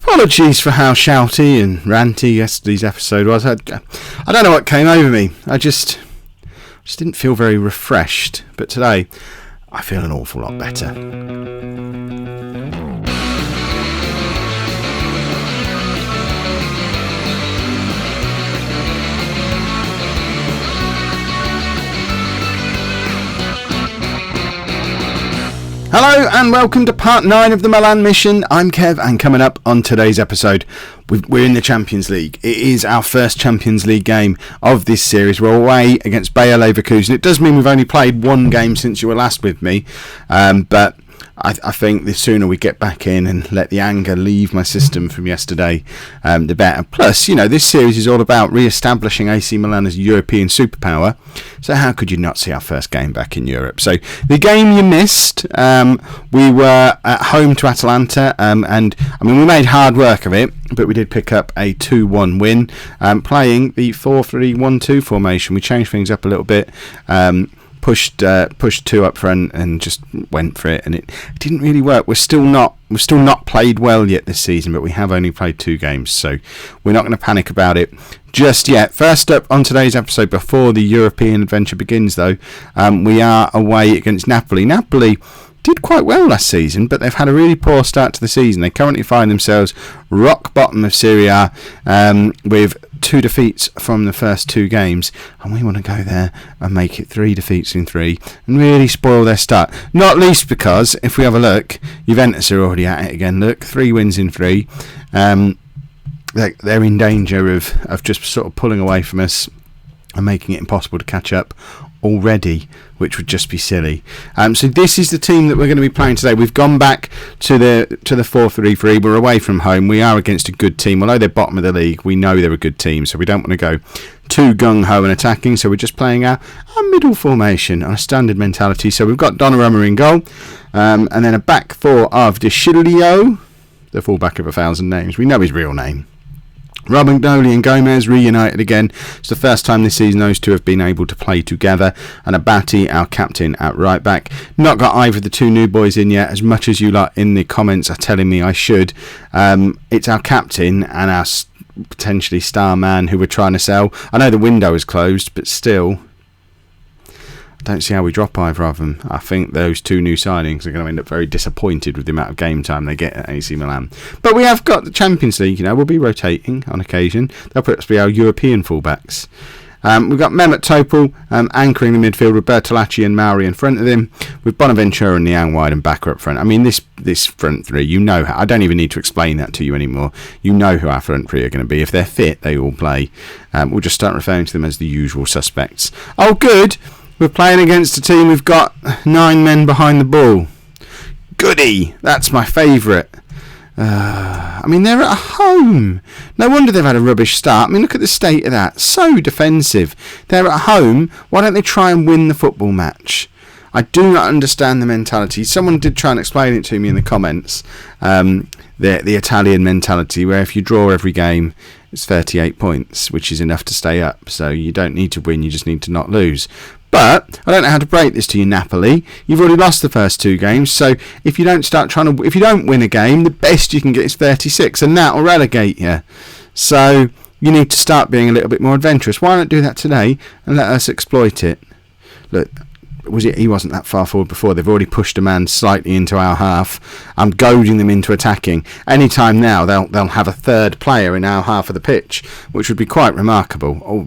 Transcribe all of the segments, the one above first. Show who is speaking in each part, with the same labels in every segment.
Speaker 1: Apologies for how shouty and ranty yesterday's episode was. I don't know what came over me. I just didn't feel very refreshed. But today, I feel an awful lot better. Hello and welcome to part 9 of the Milan mission. I'm Kev, and coming up on today's episode, we're in the Champions League. It is our first Champions League game of this series. We're away against BAYER LEVERKUSEN. It does mean we've only played one game since you were last with me, but I think the sooner we get back in and let the anger leave my system from yesterday, the better. Plus, this series is all about re-establishing AC Milan as a European superpower. So how could you not see our first game back in Europe? So the game you missed, we were at home to Atalanta, and we made hard work of it, but we did pick up a 2-1 win, playing the 4-3-1-2 formation. We changed things up a little bit. Pushed two up front and just went for it, and it didn't really work. We're still not played well yet this season, but we have only played 2 games, so we're not going to panic about it just yet. First up on today's episode, before the European adventure begins, though, we are away against Napoli. Napoli did quite well last season, but they've had a really poor start to the season. They currently find themselves rock bottom of Serie A, with 2 defeats from the first 2 games, and we want to go there and make it 3 defeats in 3 and really spoil their start. Not least because, if we have a look, Juventus are already at it again. Look, 3 wins in 3. They're in danger of just sort of pulling away from us and making it impossible to catch up already, which would just be silly. So this is the team that we're going to be playing today. We've gone back to the 4-3-3. We're away from home. We are against a good team. Although they're bottom of the league, we know they're a good team, so we don't want to go too gung-ho and attacking. So we're just playing our middle formation on a standard mentality. So we've got Donnarumma in goal, and then a back 4 of De Sciglio, the fullback of 1,000 names. We know his real name. Romagnoli and Gomez reunited again. It's the first time this season those two have been able to play together. And Abati, our captain, at right back. Not got either of the 2 new boys in yet, as much as you lot in the comments are telling me I should. It's our captain and our potentially star man who we're trying to sell. I know the window is closed, but still, I don't see how we drop either of them. I think those 2 new signings are going to end up very disappointed with the amount of game time they get at AC Milan. But we have got the Champions League, we'll be rotating on occasion. They'll perhaps be our European fullbacks. We've got Mehmet Topal anchoring the midfield with Bertolacci and Mauri in front of him, with Bonaventura and Niang wide and Bakker up front. This front 3, I don't even need to explain that to you anymore. You know who our front 3 are going to be. If they're fit, they all play. We'll just start referring to them as the usual suspects. Oh, good! We're playing against a team who've got 9 men behind the ball. Goody! That's my favourite. They're at home. No wonder they've had a rubbish start. Look at the state of that. So defensive. They're at home. Why don't they try and win the football match? I do not understand the mentality. Someone did try and explain it to me in the comments. The Italian mentality, where if you draw every game, it's 38 points, which is enough to stay up. So you don't need to win, you just need to not lose. But I don't know how to break this to you, Napoli. You've already lost the first 2 games, so if you don't win a game, the best you can get is 36, and that will relegate you. So you need to start being a little bit more adventurous. Why not do that today and let us exploit it? Look, he wasn't that far forward before. They've already pushed a man slightly into our half. I'm goading them into attacking. Anytime now, they'll have a third player in our half of the pitch, which would be quite remarkable.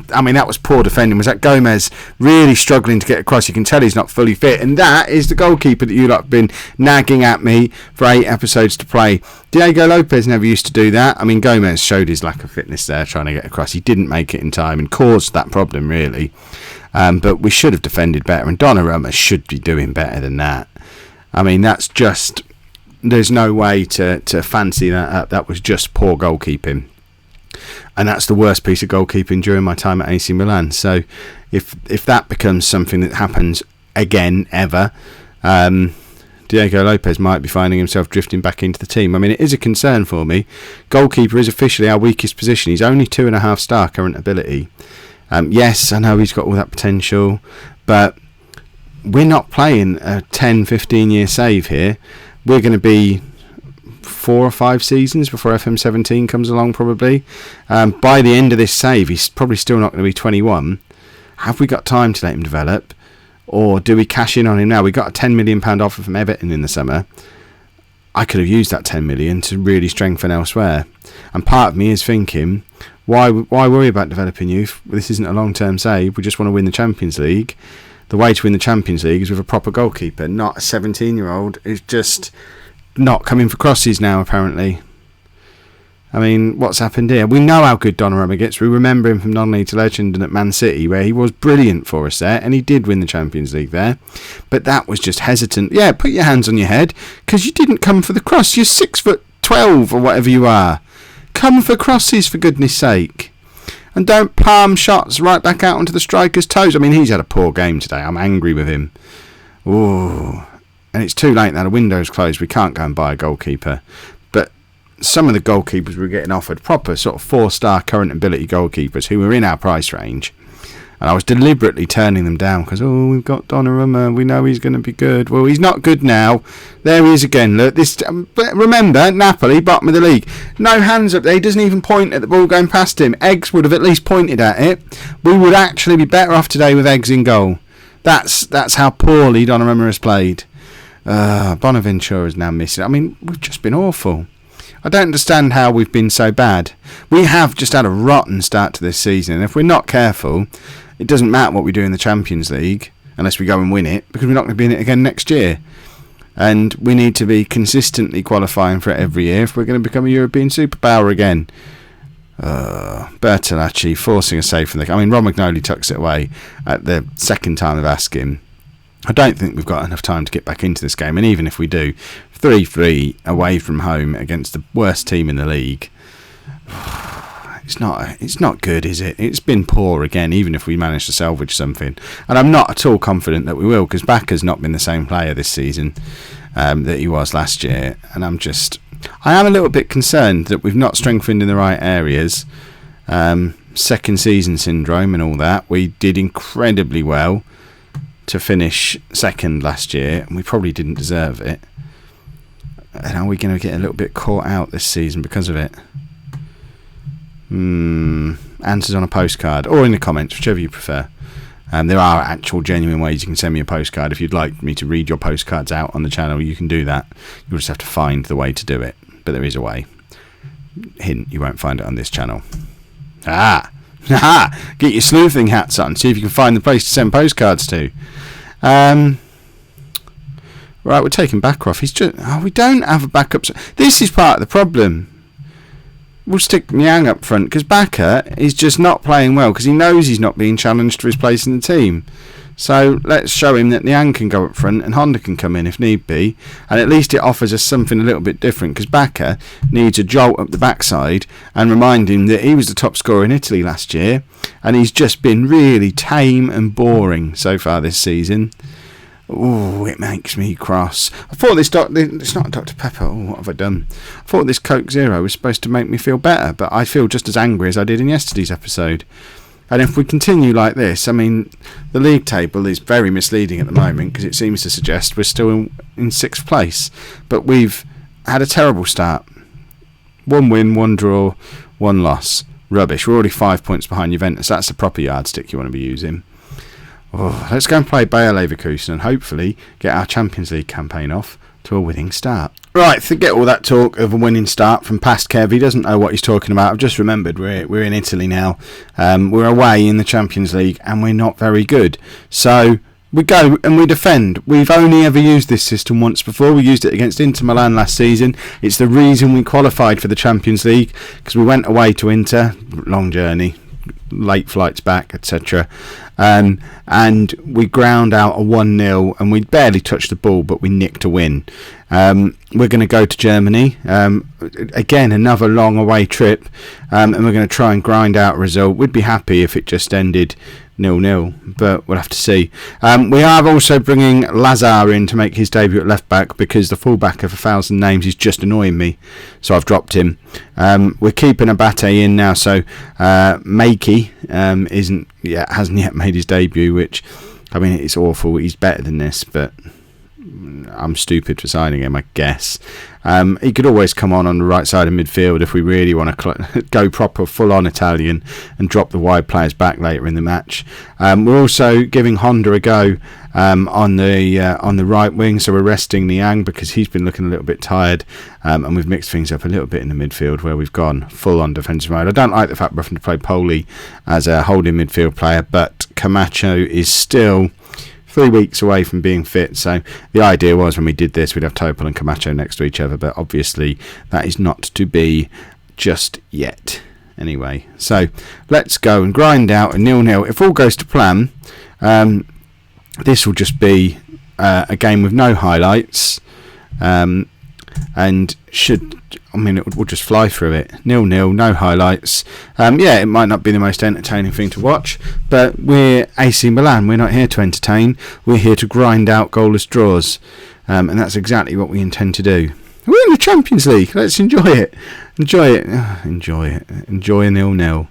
Speaker 1: That was poor defending. Was that Gomez really struggling to get across? You can tell he's not fully fit. And that is the goalkeeper that you lot have been nagging at me for 8 episodes to play. Diego Lopez never used to do that. Gomez showed his lack of fitness there trying to get across. He didn't make it in time and caused that problem, really. But we should have defended better. And Donnarumma should be doing better than that. That's just... There's no way to fancy that up. That was just poor goalkeeping. And that's the worst piece of goalkeeping during my time at AC Milan. So if that becomes something that happens again, ever, Diego Lopez might be finding himself drifting back into the team. It is a concern for me. Goalkeeper is officially our weakest position. He's only 2.5 star current ability. Yes, I know he's got all that potential, but we're not playing a 10, 15 year save here. We're going to be 4 or 5 seasons before FM17 comes along, probably. By the end of this save, he's probably still not going to be 21. Have we got time to let him develop? Or do we cash in on him now? We got a £10 million offer from Everton in the summer. I could have used that 10 million to really strengthen elsewhere. And part of me is thinking, why worry about developing youth? This isn't a long-term save. We just want to win the Champions League. The way to win the Champions League is with a proper goalkeeper, not a 17-year-old who's just not coming for crosses now, apparently. I mean, what's happened here? We know how good Donnarumma gets. We remember him from non-league to legend and at Man City, where he was brilliant for us there, and he did win the Champions League there. But that was just hesitant. Yeah, put your hands on your head, because you didn't come for the cross. You're 6'12" or whatever you are. Come for crosses, for goodness sake. And don't palm shots right back out onto the striker's toes. I mean, he's had a poor game today. I'm angry with him. Ooh. And it's too late now. The window's closed. We can't go and buy a goalkeeper. But some of the goalkeepers we're getting offered, proper sort of 4-star current ability goalkeepers who were in our price range. And I was deliberately turning them down because, we've got Donnarumma. We know he's going to be good. Well, he's not good now. There he is again. Look, this. But remember, Napoli, bottom of the league. No hands up there. He doesn't even point at the ball going past him. Eggs would have at least pointed at it. We would actually be better off today with Eggs in goal. That's how poorly Donnarumma has played. Bonaventura is now missing. I mean, we've just been awful. I don't understand how we've been so bad. We have just had a rotten start to this season. And if we're not careful, it doesn't matter what we do in the Champions League unless we go and win it, because we're not going to be in it again next year. And we need to be consistently qualifying for it every year if we're going to become a European superpower again. Bertolacci forcing a save from Ron McNally tucks it away at the second time of asking. I don't think we've got enough time to get back into this game, and even if we do, 3-3 away from home against the worst team in the league, it's not good, is it? It's been poor again, even if we manage to salvage something. And I'm not at all confident that we will, because Backer's not been the same player this season that he was last year, and I am a little bit concerned that we've not strengthened in the right areas. Second season syndrome and all that. We did incredibly well to finish second last year, and we probably didn't deserve it. And are we going to get a little bit caught out this season because of it? Answers on a postcard or in the comments, whichever you prefer. There are actual genuine ways you can send me a postcard. If you'd like me to read your postcards out on the channel, you can do that. You'll just have to find the way to do it, but there is a way. Hint, you won't find it on this channel. Get your sleuthing hats on, see if you can find the place to send postcards to. Right, we're taking Backer off. We don't have a backup. This is part of the problem. We'll stick Niang up front because Backer is just not playing well because he knows he's not being challenged for his place in the team. So let's show him that Niang can go up front and Honda can come in if need be, and at least it offers us something a little bit different, because Backer needs a jolt up the backside and remind him that he was the top scorer in Italy last year, and he's just been really tame and boring so far this season. Oh, it makes me cross. I thought it's not Dr. Pepper. What have I done? I thought this Coke Zero was supposed to make me feel better, but I feel just as angry as I did in yesterday's episode. And if we continue like this, the league table is very misleading at the moment, because it seems to suggest we're still in sixth place. But we've had a terrible start. 1 win, 1 draw, 1 loss. Rubbish. We're already 5 points behind Juventus. That's the proper yardstick you want to be using. Let's go and play BAYER Leverkusen and hopefully get our Champions League campaign off to a winning start. Right, forget all that talk of a winning start from past Kev. He doesn't know what he's talking about. I've just remembered we're in Italy now. We're away in the Champions League and we're not very good. So we go and we defend. We've only ever used this system once before. We used it against Inter Milan last season. It's the reason we qualified for the Champions League, because we went away to Inter, long journey, late flights back, etc. And we ground out a 1-0 and we barely touched the ball, but we nicked a win. We're going to go to Germany, again another long away trip, and we're going to try and grind out a result. We'd be happy if it just ended 0-0, but we'll have to see. We are also bringing Lazar in to make his debut at left back, because the fullback of 1,000 names is just annoying me, so I've dropped him. We're keeping Abate in now, so Makey hasn't yet made his debut, which it's awful. He's better than this, but I'm stupid for signing him, I guess. He could always come on the right side of midfield if we really want to go proper full-on Italian and drop the wide players back later in the match. We're also giving Honda a go on the right wing, so we're resting Niang because he's been looking a little bit tired, and we've mixed things up a little bit in the midfield where we've gone full-on defensive mode. I don't like the fact we're having to play Poli as a holding midfield player, but Camacho is still 3 weeks away from being fit, so the idea was when we did this we'd have Topol and Camacho next to each other, but obviously that is not to be just yet. Anyway, so let's go and grind out a 0-0. If all goes to plan, this will just be a game with no highlights, and we'll just fly through it. 0-0, no highlights. Yeah, it might not be the most entertaining thing to watch, but we're AC Milan. We're not here to entertain. We're here to grind out goalless draws, and that's exactly what we intend to do. We're in the Champions League. Let's enjoy it. Enjoy it. Enjoy it. Enjoy a 0-0.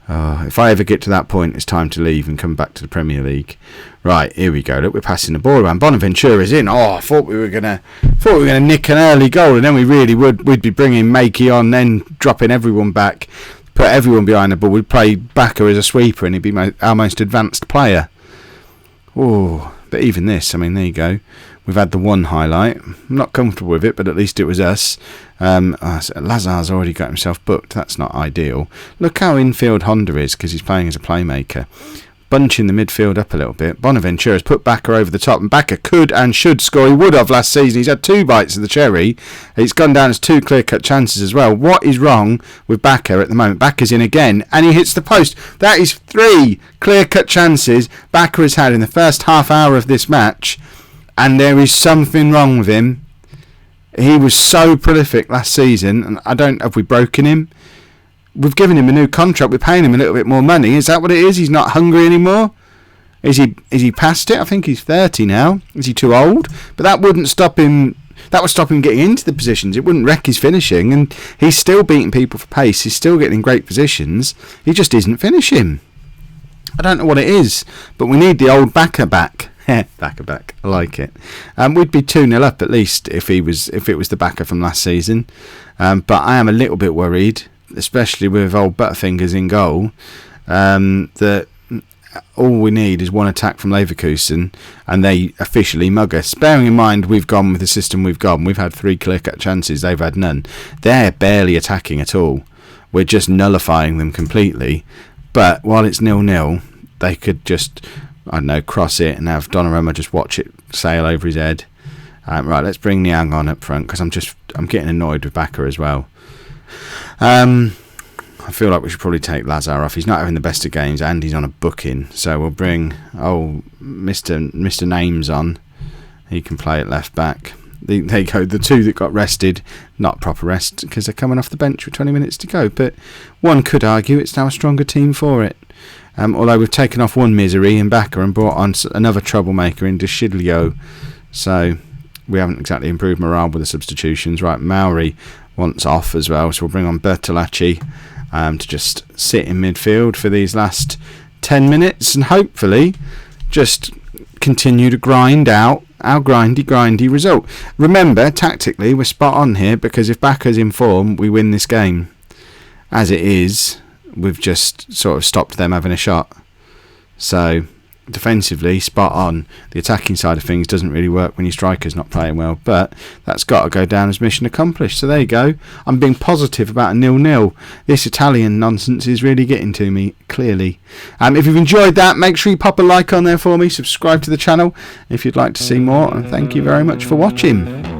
Speaker 1: If I ever get to that point, it's time to leave and come back to the Premier League. Right, here we go. Look, we're passing the ball around. Bonaventura's in. I thought we were gonna nick an early goal, and then we'd be bringing Makey on, then dropping everyone back, put everyone behind the ball. We'd play Bakker as a sweeper, and he'd be our most advanced player. Oh, but even this, there you go. We've had the one highlight. I'm not comfortable with it, but at least it was us. Lazar's already got himself booked. That's not ideal. Look how infield Honda is because he's playing as a playmaker. Bunching the midfield up a little bit. Bonaventura's put Bakker over the top, and Bakker could and should score. He would have last season. He's had 2 bites of the cherry. It's gone down as 2 clear-cut chances as well. What is wrong with Bakker at the moment? Bakker's in again, and he hits the post. That is 3 clear-cut chances Bakker has had in the first half hour of this match, and there is something wrong with him. He was so prolific last season, and have we broken him? We've given him a new contract. We're paying him a little bit more money. Is that what it is? He's not hungry anymore? Is he past it? I think he's 30 now. Is he too old? But that wouldn't stop him. That would stop him getting into the positions. It wouldn't wreck his finishing, and he's still beating people for pace. He's still getting in great positions. He just isn't finishing. I don't know what it is, but we need the old Bakker back. Bakker back. I like it. We'd be 2-0 up at least if it was the Bakker from last season. But I am a little bit worried, especially with old Butterfingers in goal, that all we need is one attack from Leverkusen and they officially mug us. Bearing in mind we've gone with the system we've gone. We've had 3 clear-cut chances. They've had none. They're barely attacking at all. We're just nullifying them completely. But while it's 0-0, they could just, cross it and have Donnarumma just watch it sail over his head. Right, let's bring Niang on up front because I'm getting annoyed with Bakker as well. I feel like we should probably take Lazar off. He's not having the best of games and he's on a booking. So we'll bring Mr. Names on. He can play at left back. There you go, the 2 that got rested, not proper rest because they're coming off the bench with 20 minutes to go. But one could argue it's now a stronger team for it. Although we've taken off one misery in Bakker and brought on another troublemaker in Deschidlio. So we haven't exactly improved morale with the substitutions. Right, Mauri wants off as well, so we'll bring on Bertolacci to just sit in midfield for these last 10 minutes and hopefully just continue to grind out our grindy result. Remember, tactically we're spot on here because if Bakker's in form we win this game. As it is, we've just sort of stopped them having a shot. So defensively, spot on. The attacking side of things doesn't really work when your striker's not playing well, but that's got to go down as mission accomplished. So there you go. I'm being positive about a 0-0. This Italian nonsense is really getting to me, clearly. If you've enjoyed that, make sure you pop a like on there for me, subscribe to the channel if you'd like to see more, and thank you very much for watching.